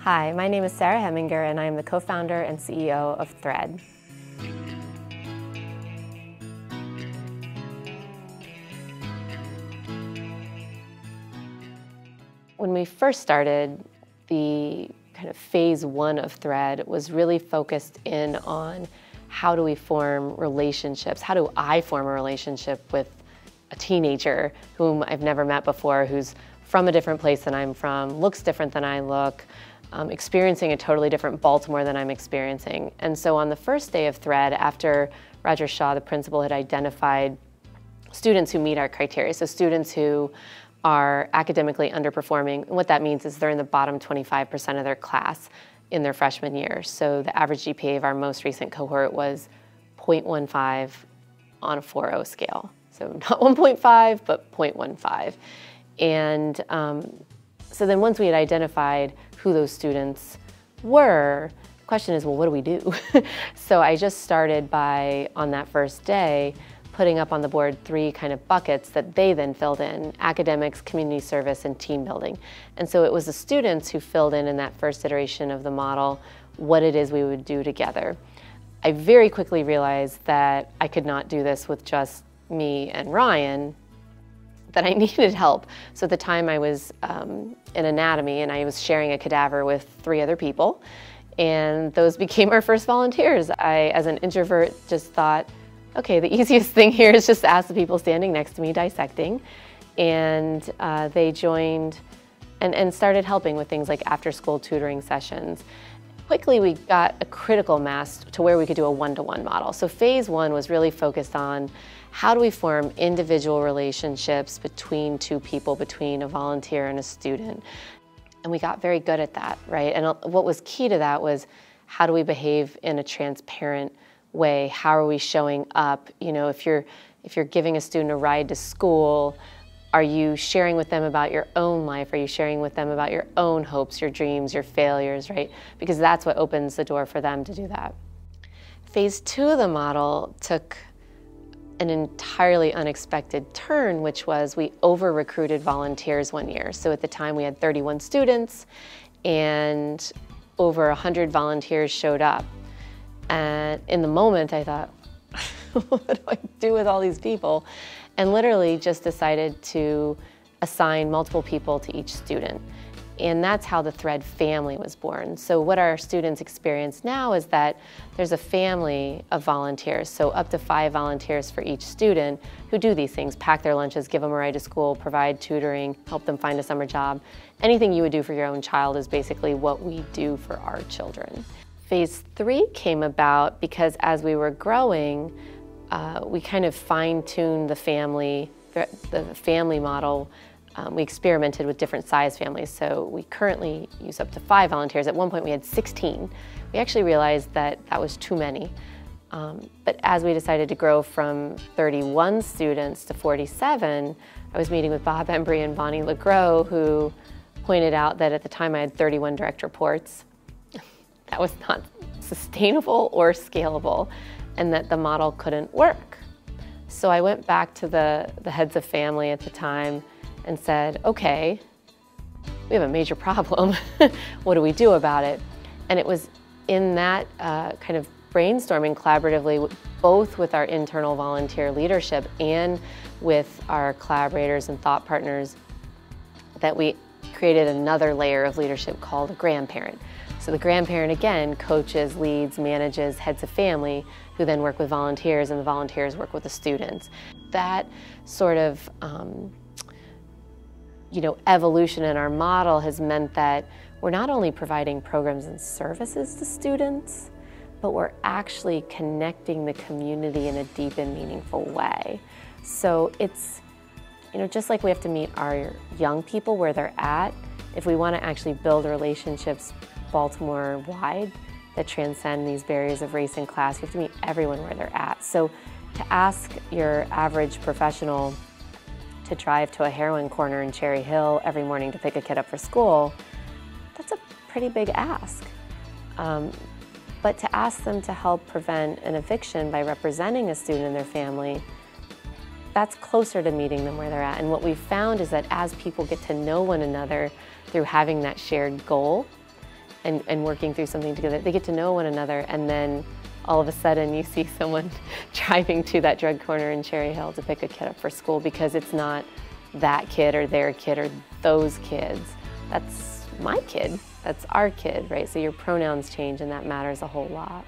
Hi, my name is Sarah Hemminger and I am the co-founder and CEO of Thread. When we first started, the kind of phase one of Thread was really focused in on how do we form relationships, how do I form a relationship with a teenager whom I've never met before, who's from a different place than I'm from, looks different than I look, experiencing a totally different Baltimore than I'm experiencing. And so on the first day of Thread, after Roger Shaw, the principal, had identified students who meet our criteria, so students who are academically underperforming, and what that means is they're in the bottom 25% of their class in their freshman year. So the average GPA of our most recent cohort was 0.15 on a 4.0 scale. So not 1.5, but 0.15. And so then once we had identified who those students were, the question is, well, what do we do? So I just started by, on that first day, putting up on the board 3 kind of buckets that they then filled in: academics, community service, and team building. And so it was the students who filled in that first iteration of the model what it is we would do together. I very quickly realized that I could not do this with just me and Ryan, that I needed help. So at the time I was in anatomy and I was sharing a cadaver with 3 other people, and those became our first volunteers. I, as an introvert, just thought, okay, the easiest thing here is just to ask the people standing next to me dissecting. And they joined and started helping with things like after-school tutoring sessions. Quickly, we got a critical mass to where we could do a one-to-one model. So phase 1 was really focused on how do we form individual relationships between 2 people, between a volunteer and a student. And we got very good at that, right? And what was key to that was, how do we behave in a transparent way? How are we showing up? You know, if you're giving a student a ride to school, are you sharing with them about your own life? Are you sharing with them about your own hopes, your dreams, your failures, right? Because that's what opens the door for them to do that. Phase 2 of the model took an entirely unexpected turn, which was we over-recruited volunteers one year. So at the time we had 31 students and over 100 volunteers showed up. And in the moment I thought, what do I do with all these people? And literally just decided to assign multiple people to each student. And that's how the Thread family was born. So what our students experience now is that there's a family of volunteers, so up to 5 volunteers for each student who do these things: pack their lunches, give them a ride to school, provide tutoring, help them find a summer job. Anything you would do for your own child is basically what we do for our children. Phase 3 came about because as we were growing, we kind of fine-tuned the family model. We experimented with different size families, so we currently use up to 5 volunteers. At one point we had 16. We actually realized that that was too many. But as we decided to grow from 31 students to 47, I was meeting with Bob Embry and Bonnie LeGros, who pointed out that at the time I had 31 direct reports. That was not sustainable or scalable, and that the model couldn't work. So I went back to the heads of family at the time and said, okay, we have a major problem. What do we do about it? And it was in that kind of brainstorming collaboratively, both with our internal volunteer leadership and with our collaborators and thought partners, that we created another layer of leadership called a grandparent. So the grandparent, again, coaches, leads, manages, heads of family, who then work with volunteers, and the volunteers work with the students. That sort of evolution in our model has meant that we're not only providing programs and services to students, but we're actually connecting the community in a deep and meaningful way. So it's, just like we have to meet our young people where they're at, if we want to actually build relationships Baltimore-wide that transcend these barriers of race and class, you have to meet everyone where they're at. So to ask your average professional to drive to a heroin corner in Cherry Hill every morning to pick a kid up for school, that's a pretty big ask. But to ask them to help prevent an eviction by representing a student and their family, that's closer to meeting them where they're at. And what we've found is that as people get to know one another through having that shared goal, and working through something together. They get to know one another, and then all of a sudden you see someone driving to that drug corner in Cherry Hill to pick a kid up for school because it's not that kid or their kid or those kids. That's my kid. That's our kid, right? So your pronouns change, and that matters a whole lot.